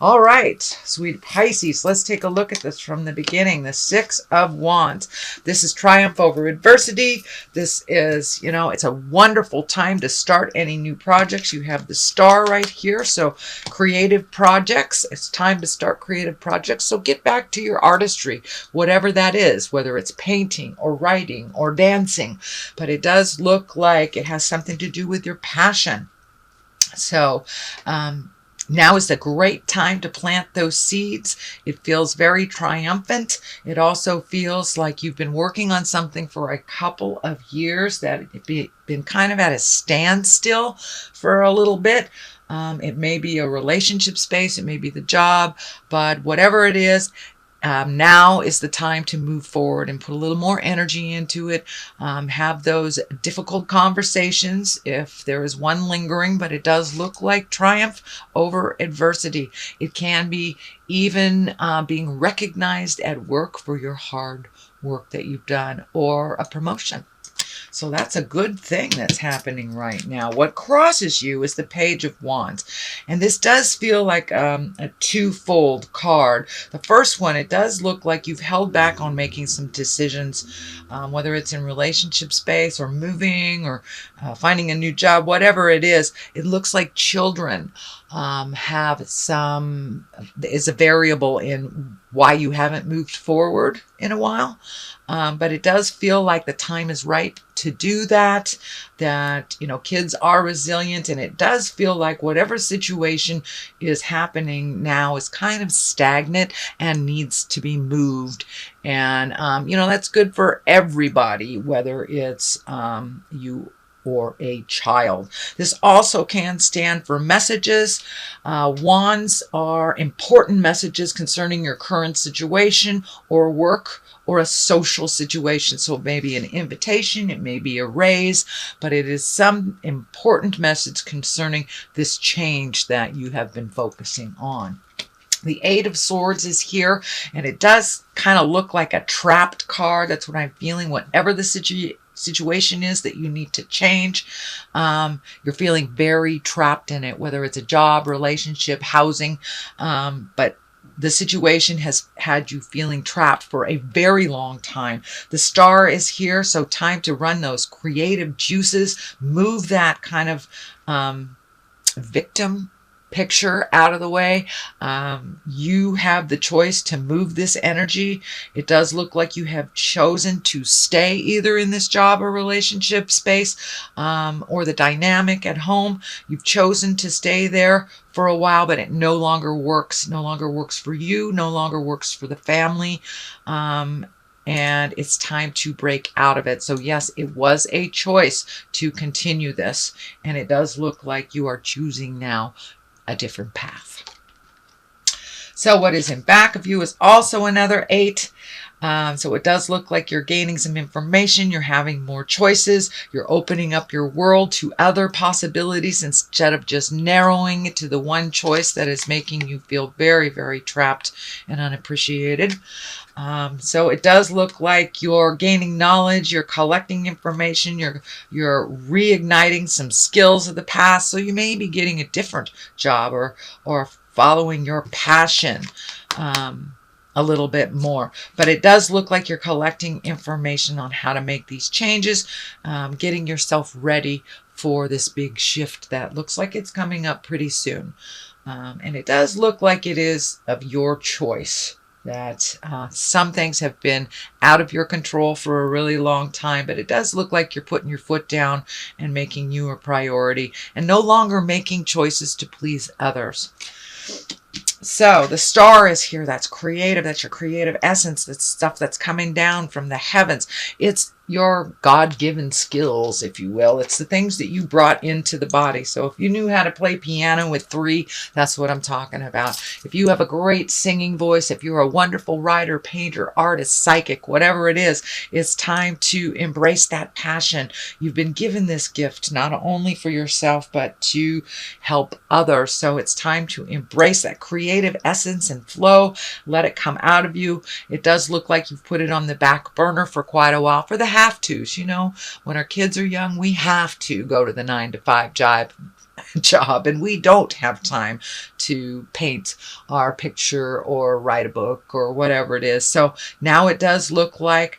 All right, sweet Pisces, let's take a look at this from the beginning. The Six of Wands. This is triumph over adversity. This is, it's a wonderful time to start any new projects. You have the star right here, so creative projects. It's time to start creative projects. So get back to your artistry, whatever that is, whether it's painting or writing or dancing. But it does look like it has something to do with your passion. So, now is a great time to plant those seeds. It feels very triumphant. It also feels like you've been working on something for a couple of years, that it's been kind of at a standstill for a little bit. It may be a relationship space, it may be the job, but whatever it is, now is the time to move forward and put a little more energy into it. Have those difficult conversations if there is one lingering, but it does look like triumph over adversity. It can be even being recognized at work for your hard work that you've done, or a promotion. So that's a good thing that's happening right now. What crosses you is the Page of Wands. And this does feel like a twofold card. The first one, it does look like you've held back on making some decisions, whether it's in relationship space or moving or finding a new job, whatever it is. It looks like children is a variable in why you haven't moved forward in a while. But it does feel like the time is right to do that, kids are resilient, and it does feel like whatever situation is happening now is kind of stagnant and needs to be moved. And, that's good for everybody, whether it's you or a child. This also can stand for messages. Wands are important messages concerning your current situation or work or a social situation. So it may be an invitation, it may be a raise, but it is some important message concerning this change that you have been focusing on. The Eight of Swords is here, and it does kind of look like a trapped card. That's what I'm feeling. Whatever the situation is that you need to change, you're feeling very trapped in it, whether it's a job, relationship, housing, but the situation has had you feeling trapped for a very long time. The star is here, so time to run those creative juices, move that kind of victim picture out of the way. You have the choice to move this energy. It does look like you have chosen to stay either in this job or relationship space, or the dynamic at home. You've chosen to stay there for a while, but it no longer works for you, no longer works for the family. And it's time to break out of it. So yes, it was a choice to continue this, and it does look like you are choosing now a different path. So what is in back of you is also another 8. So it does look like you're gaining some information. You're having more choices. You're opening up your world to other possibilities instead of just narrowing it to the one choice that is making you feel very, very trapped and unappreciated. So it does look like you're gaining knowledge, you're collecting information, you're reigniting some skills of the past. So you may be getting a different job or following your passion a little bit more. But it does look like you're collecting information on how to make these changes, getting yourself ready for this big shift that looks like it's coming up pretty soon. And it does look like it is of your choice. That some things have been out of your control for a really long time, but it does look like you're putting your foot down and making you a priority and no longer making choices to please others. So the star is here. That's creative. That's your creative essence. That's stuff that's coming down from the heavens. It's your God-given skills, if you will. It's the things that you brought into the body. So if you knew how to play piano with 3, that's what I'm talking about. If you have a great singing voice, if you're a wonderful writer, painter, artist, psychic, whatever it is, it's time to embrace that passion. You've been given this gift not only for yourself, but to help others. So it's time to embrace that creative essence and flow. Let it come out of you. It does look like you've put it on the back burner for quite a while for the have-tos. When our kids are young, we have to go to the 9-to-5 job. job, and we don't have time to paint our picture or write a book or whatever it is. So now it does look like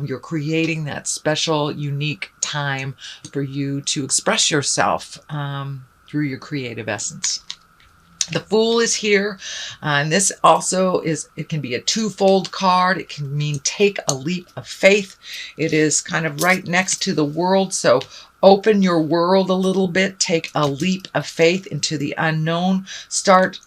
you're creating that special, unique time for you to express yourself through your creative essence. The Fool is here, and this also it can be a twofold card. It can mean take a leap of faith. It is kind of right next to the World, so open your world a little bit. Take a leap of faith into the unknown. Start,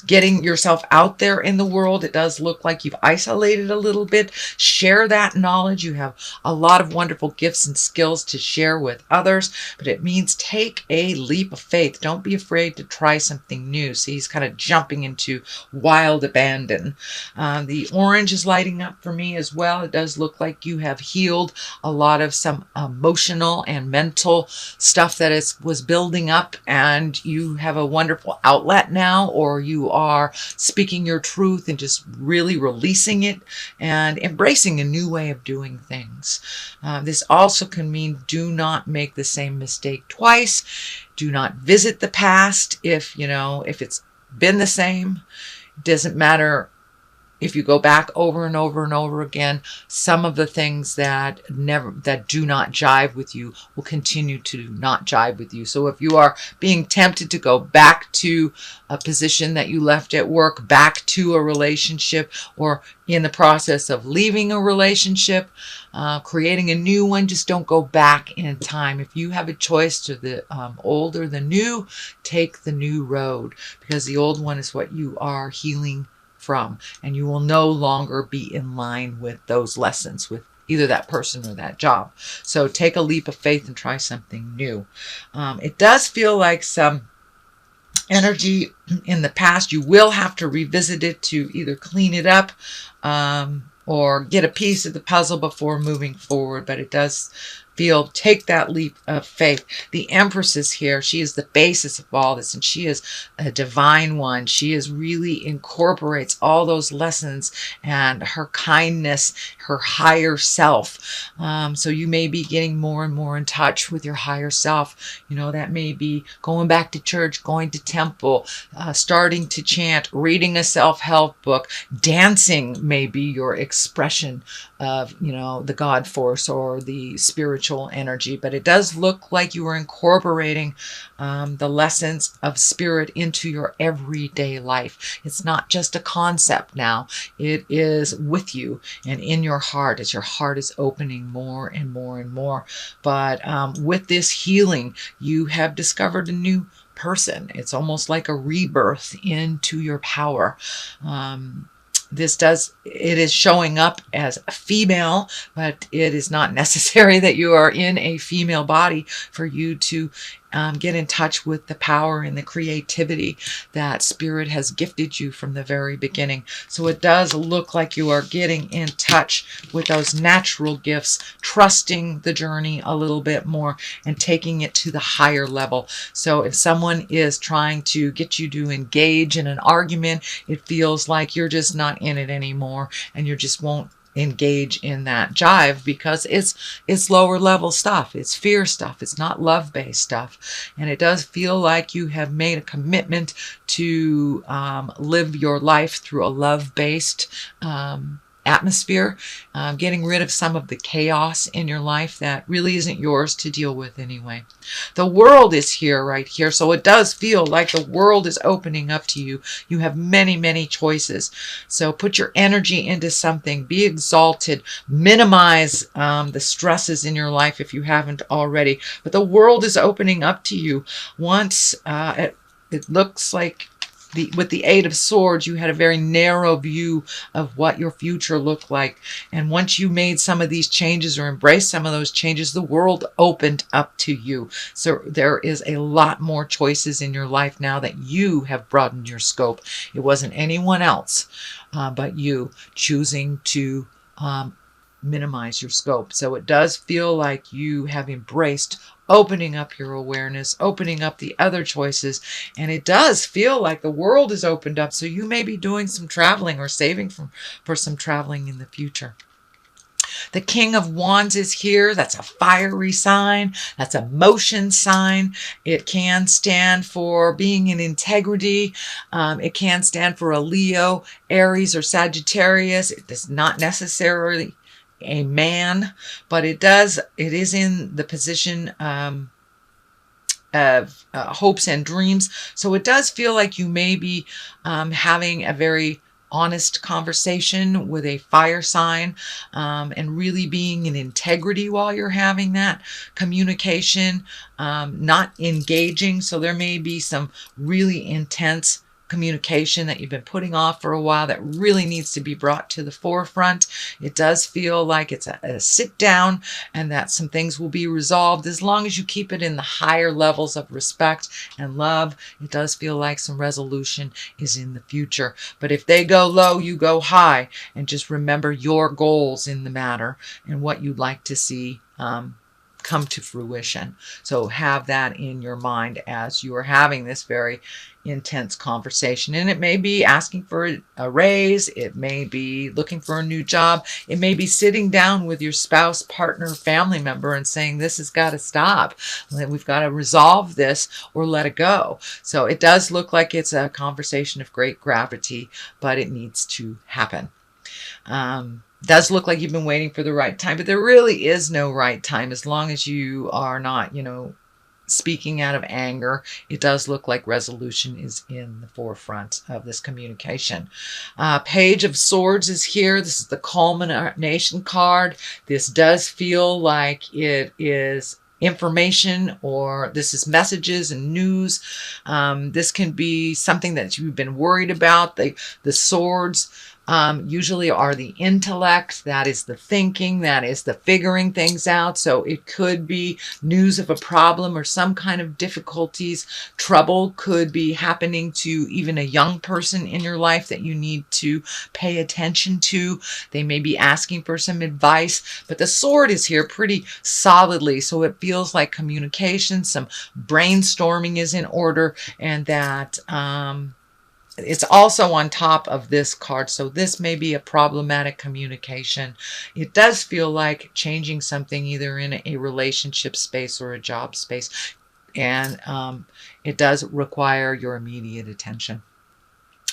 getting yourself out there in the world. It does look like you've isolated a little bit. Share that knowledge. You have a lot of wonderful gifts and skills to share with others, but it means take a leap of faith. Don't be afraid to try something new. See, he's kind of jumping into wild abandon. The orange is lighting up for me as well. It does look like you have healed a lot of some emotional and mental stuff that was building up, and you have a wonderful outlet now, or you are speaking your truth and just really releasing it and embracing a new way of doing things. This also can mean do not make the same mistake twice. Do not visit the past if it's been the same. It doesn't matter if you go back over and over and over again. Some of the things that do not jive with you will continue to not jive with you. So if you are being tempted to go back to a position that you left at work, back to a relationship, or in the process of leaving a relationship, creating a new one, just don't go back in time. If you have a choice to the old or the new, take the new road, because the old one is what you are healing from, and you will no longer be in line with those lessons with either that person or that job. So take a leap of faith and try something new. It does feel like some energy in the past. You will have to revisit it to either clean it up or get a piece of the puzzle before moving forward, but it does feel take that leap of faith. The Empress is here. She is the basis of all this, and she is a divine one. She really incorporates all those lessons and her kindness, her higher self. So you may be getting more and more in touch with your higher self. That may be going back to church, going to temple, starting to chant, reading a self-help book. Dancing may be your expression of, the God force or the spiritual energy, but it does look like you are incorporating the lessons of spirit into your everyday life. It's not just a concept now. It is with you and in your heart as your heart is opening more and more and more. But with this healing, you have discovered a new person. It's almost like a rebirth into your power. It is showing up as a female, but it is not necessary that you are in a female body for you to get in touch with the power and the creativity that spirit has gifted you from the very beginning. So it does look like you are getting in touch with those natural gifts, trusting the journey a little bit more and taking it to the higher level. So if someone is trying to get you to engage in an argument, it feels like you're just not in it anymore, and you just won't engage in that jive because it's lower level stuff. It's fear stuff. It's not love-based stuff. And it does feel like you have made a commitment to live your life through a love-based atmosphere, getting rid of some of the chaos in your life that really isn't yours to deal with anyway. The World is here, right here. So it does feel like the world is opening up to you. You have many, many choices. So put your energy into something. Be exalted. Minimize the stresses in your life if you haven't already. But the world is opening up to you. Once it looks like with the Eight of Swords, you had a very narrow view of what your future looked like. And once you made some of these changes or embraced some of those changes, the world opened up to you. So there is a lot more choices in your life now that you have broadened your scope. It wasn't anyone else but you choosing to minimize your scope. So it does feel like you have embraced opening up your awareness, opening up the other choices, and it does feel like the world is opened up. So you may be doing some traveling or saving for some traveling in the future. The King of Wands is here. That's a fiery sign. That's a motion sign. It can stand for being in integrity. It can stand for a Leo, Aries, or Sagittarius. It is not necessarily a man, but it is in the position of hopes and dreams. So it does feel like you may be having a very honest conversation with a fire sign, and really being in integrity while you're having that communication, not engaging. So there may be some really intense communication that you've been putting off for a while that really needs to be brought to the forefront. It does feel like it's a sit down, and that some things will be resolved as long as you keep it in the higher levels of respect and love. It does feel like some resolution is in the future. But if they go low, you go high, and just remember your goals in the matter and what you'd like to see come to fruition. So have that in your mind as you are having this very intense conversation. And it may be asking for a raise. It may be looking for a new job. It may be sitting down with your spouse, partner, family member and saying, this has got to stop. We've got to resolve this or let it go. So it does look like it's a conversation of great gravity, but it needs to happen. Does look like you've been waiting for the right time, but there really is no right time as long as you are not, speaking out of anger. It does look like resolution is in the forefront of this communication. Page of Swords is here. This is the culmination card. This does feel like it is information, or this is messages and news. This can be something that you've been worried about. The swords usually are the intellect, that is the thinking, that is the figuring things out. So it could be news of a problem or some kind of difficulties. Trouble could be happening to even a young person in your life that you need to pay attention to. They may be asking for some advice, but the sword is here pretty solidly. So it feels like communication, some brainstorming is in order, and that it's also on top of this card. So this may be a problematic communication. It does feel like changing something either in a relationship space or a job space. And it does require your immediate attention.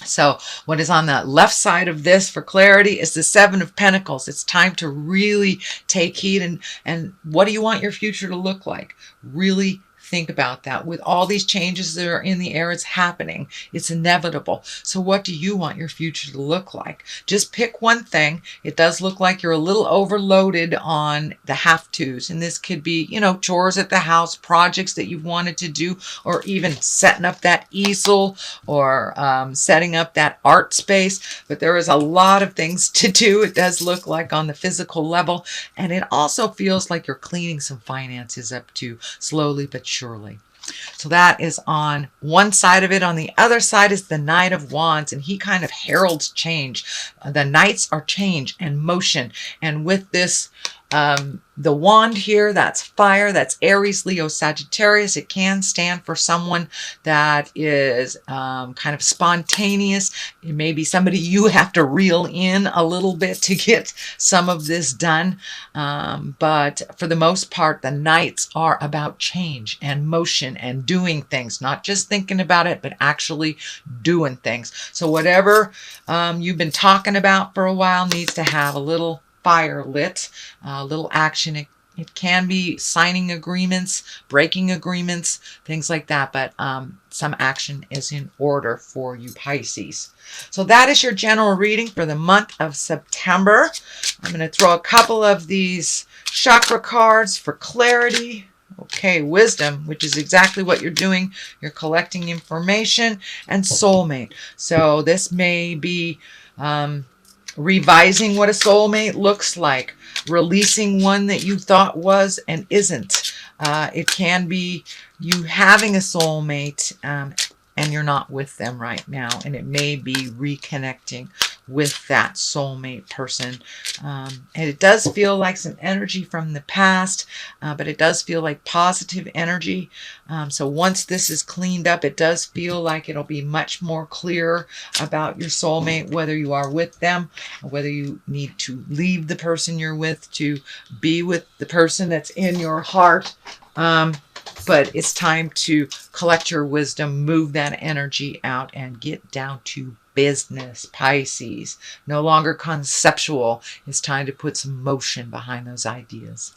So what is on the left side of this for clarity is the Seven of Pentacles. It's time to really take heed. And what do you want your future to look like? Really think about that. With all these changes that are in the air, it's happening. It's inevitable. So what do you want your future to look like? Just pick one thing. It does look like you're a little overloaded on the have-tos. And this could be, chores at the house, projects that you've wanted to do, or even setting up that easel, or setting up that art space. But there is a lot of things to do. It does look like on the physical level. And it also feels like you're cleaning some finances up too, slowly but surely. So that is on one side of it. On the other side is the Knight of Wands, and he kind of heralds change. The Knights are change and motion. And with this, the wand here, that's fire, that's Aries, Leo, Sagittarius. It can stand for someone that is kind of spontaneous. It may be somebody you have to reel in a little bit to get some of this done. But for the most part, the Knights are about change and motion and doing things, not just thinking about it, but actually doing things. So whatever you've been talking about for a while needs to have a little fire lit, a little action. It can be signing agreements, breaking agreements, things like that. But some action is in order for you Pisces. So that is your general reading for the month of September. I'm going to throw a couple of these chakra cards for clarity. Okay, wisdom, which is exactly what you're doing. You're collecting information, and soulmate. So this may be revising what a soulmate looks like, releasing one that you thought was and isn't. It can be you having a soulmate and you're not with them right now, and it may be reconnecting with that soulmate person. And it does feel like some energy from the past, but it does feel like positive energy. So once this is cleaned up, it does feel like it'll be much more clear about your soulmate, whether you are with them, or whether you need to leave the person you're with to be with the person that's in your heart. But it's time to collect your wisdom, move that energy out, and get down to business, Pisces. No longer conceptual. It's time to put some motion behind those ideas.